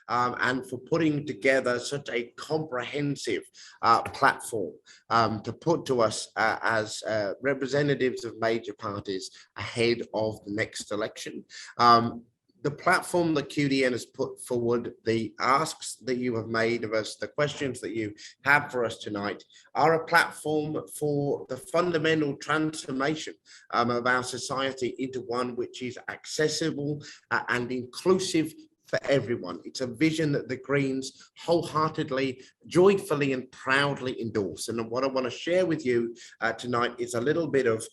and for putting together such a comprehensive platform to put to us as representatives of major parties ahead of the next election. The platform that QDN has put forward, the asks that you have made of us, the questions that you have for us tonight, are a platform for the fundamental transformation of our society into one which is accessible and inclusive for everyone. It's a vision that the Greens wholeheartedly, joyfully and proudly endorse. And what I want to share with you tonight is a little bit of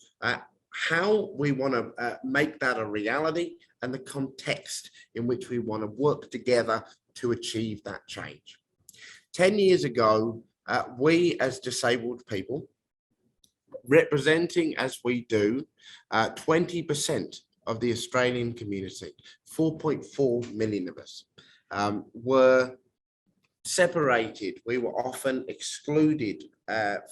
how we want to make that a reality and the context in which we want to work together to achieve that change. 10 years ago, we as disabled people, representing as we do 20% of the Australian community, 4.4 million of us, were separated. We were often excluded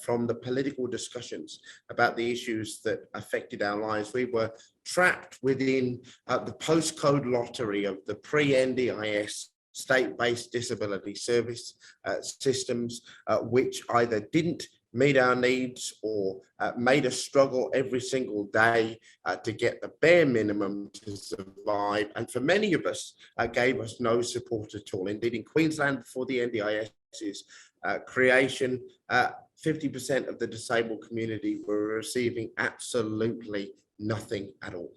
from the political discussions about the issues that affected our lives. We were trapped within the postcode lottery of the pre-NDIS state-based disability service systems, which either didn't meet our needs or made us struggle every single day to get the bare minimum to survive. And for many of us, gave us no support at all. Indeed, in Queensland, before the NDIS's creation, 50% of the disabled community were receiving absolutely nothing at all.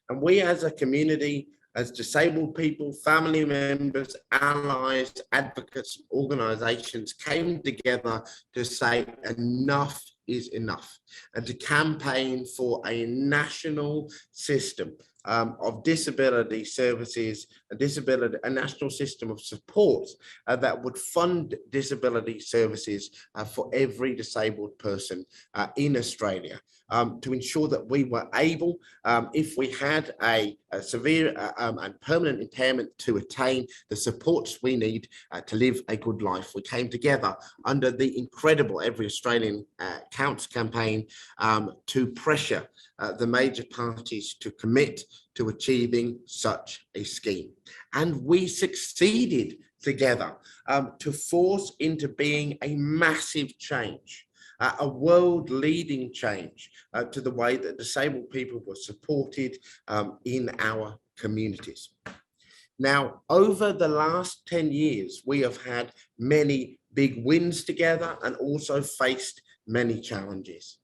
And we as a community, as disabled people, family members, allies, advocates, organisations came together to say enough is enough and to campaign for a national system of disability services, a national system of support that would fund disability services for every disabled person in Australia, to ensure that we were able, if we had a severe and permanent impairment, to attain the supports we need to live a good life. We came together under the incredible Every Australian Counts campaign to pressure the major parties to commit to achieving such a scheme. And we succeeded together to force into being a massive change, a world-leading change to the way that disabled people were supported in our communities. Now, over the last 10 years, we have had many big wins together and also faced many challenges.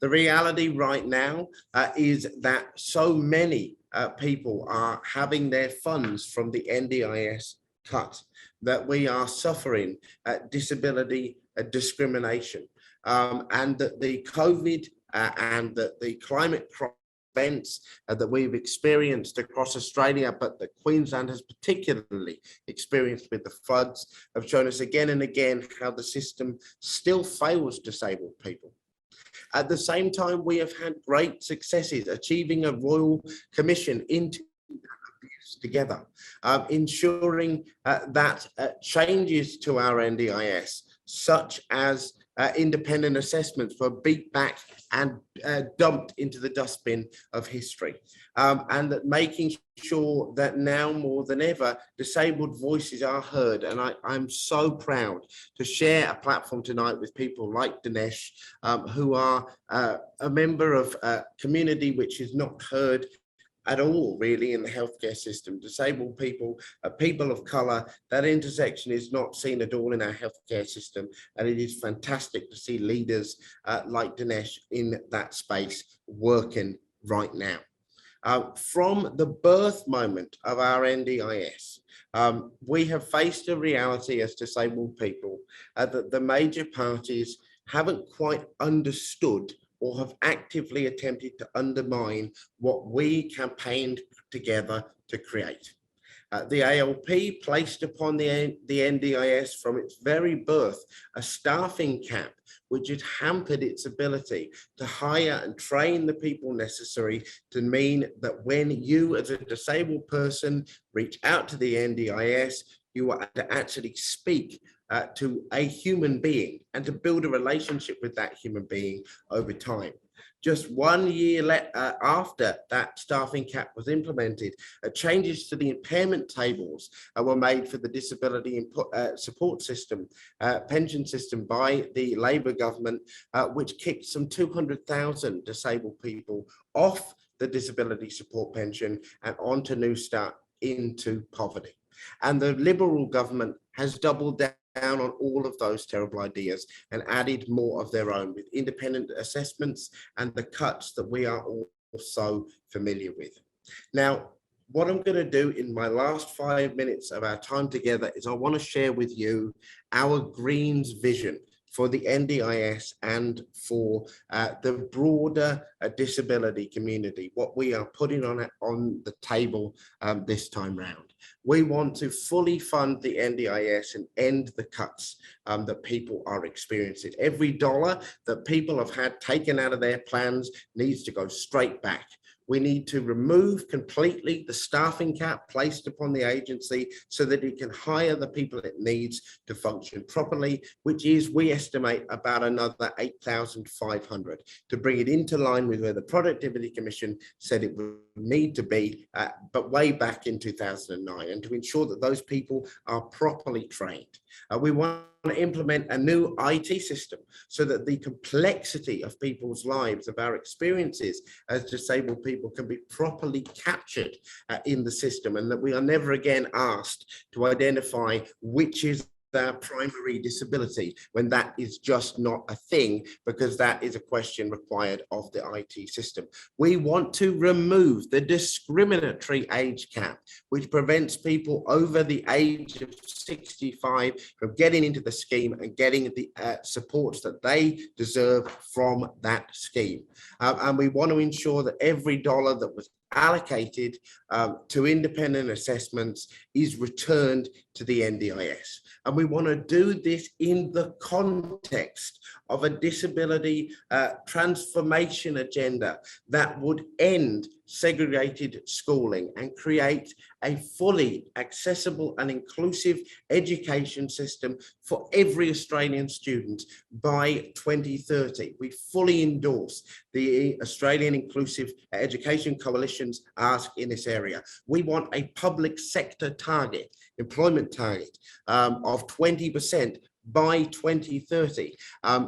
The reality right now is that so many people are having their funds from the NDIS cut, that we are suffering disability discrimination, and that the COVID and that the climate events that we've experienced across Australia, but that Queensland has particularly experienced with the floods, have shown us again and again how the system still fails disabled people. At the same time, we have had great successes, achieving a royal commission into abuse together, ensuring that changes to our NDIS, such as independent assessments, were beat back and dumped into the dustbin of history, and that making sure that now more than ever disabled voices are heard. And I'm so proud to share a platform tonight with people like Dinesh, who are a member of a community which is not heard at all, really, in the healthcare system. Disabled people, people of colour, that intersection is not seen at all in our healthcare system, and it is fantastic to see leaders like Dinesh in that space working right now. From the birth moment of our NDIS, we have faced a reality as disabled people that the major parties haven't quite understood or have actively attempted to undermine what we campaigned together to create. The ALP placed upon the NDIS from its very birth a staffing cap, which had hampered its ability to hire and train the people necessary to mean that when you as a disabled person reach out to the NDIS, you are to actually speak to a human being and to build a relationship with that human being over time. Just 1 year after that staffing cap was implemented, changes to the impairment tables were made for the disability support system, pension system by the Labour government, which kicked some 200,000 disabled people off the disability support pension and onto New Start into poverty. And the Liberal government has doubled down on all of those terrible ideas and added more of their own with independent assessments and the cuts that we are all so familiar with. Now, what I'm going to do in my last 5 minutes of our time together is I want to share with you our Greens vision for the NDIS and for the broader disability community, what we are putting on the table this time round. We want to fully fund the NDIS and end the cuts that people are experiencing. Every dollar that people have had taken out of their plans needs to go straight back. We need to remove completely the staffing cap placed upon the agency so that it can hire the people it needs to function properly, which is, we estimate, about another 8,500 to bring it into line with where the Productivity Commission said it would need to be, but way back in 2009, and to ensure that those people are properly trained. We want to implement a new IT system so that the complexity of people's lives, of our experiences as disabled people, can be properly captured in the system, and that we are never again asked to identify which is their primary disability when that is just not a thing, because that is a question required of the IT system. We want to remove the discriminatory age cap, which prevents people over the age of 65 from getting into the scheme and getting the supports that they deserve from that scheme. And we want to ensure that every dollar that was allocated to independent assessments is returned to the NDIS. And we want to do this in the context of a disability transformation agenda that would end segregated schooling and create a fully accessible and inclusive education system for every Australian student by 2030. We fully endorse the Australian Inclusive Education Coalition's ask in this area. We want a public sector target, employment target of 20% by 2030,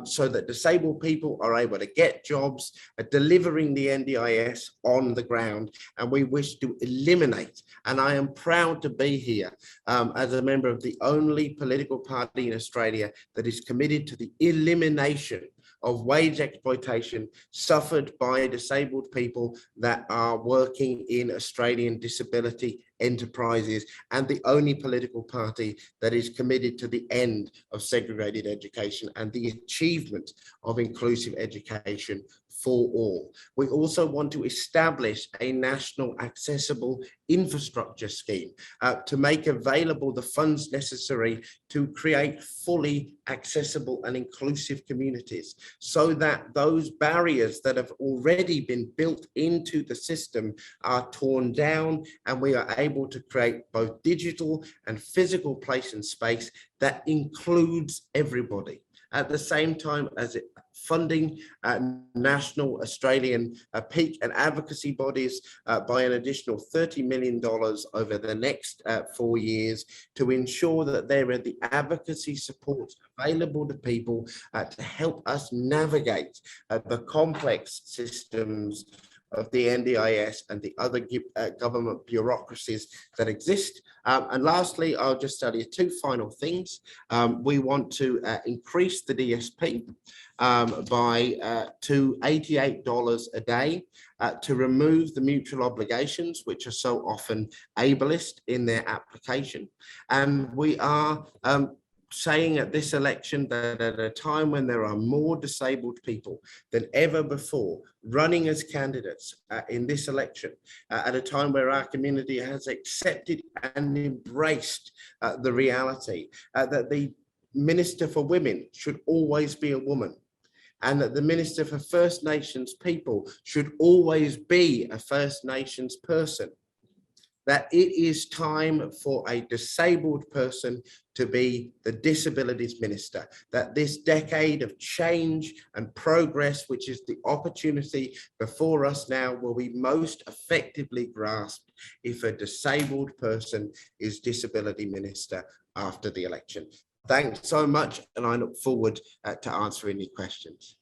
so that disabled people are able to get jobs delivering the NDIS on the ground. And we wish to eliminate, and I am proud to be here as a member of the only political party in Australia that is committed to the elimination of wage exploitation suffered by disabled people that are working in Australian disability enterprises, and the only political party that is committed to the end of segregated education and the achievement of inclusive education for all. We also want to establish a national accessible infrastructure scheme to make available the funds necessary to create fully accessible and inclusive communities, so that those barriers that have already been built into the system are torn down, and we are able to create both digital and physical place and space that includes everybody. At the same time as it funding national Australian peak and advocacy bodies by an additional $30 million over the next 4 years to ensure that there are the advocacy supports available to people to help us navigate the complex systems of the NDIS and the other government bureaucracies that exist. And lastly, I'll just tell you two final things. We want to increase the DSP to $88 a day to remove the mutual obligations, which are so often ableist in their application. And we are saying at this election that at a time when there are more disabled people than ever before running as candidates in this election, at a time where our community has accepted and embraced the reality that the Minister for Women should always be a woman, and that the Minister for First Nations people should always be a First Nations person. that it is time for a disabled person to be the disabilities minister, that this decade of change and progress, which is the opportunity before us now, will be most effectively grasped if a disabled person is disability minister after the election. Thanks so much, and I look forward to answering your questions.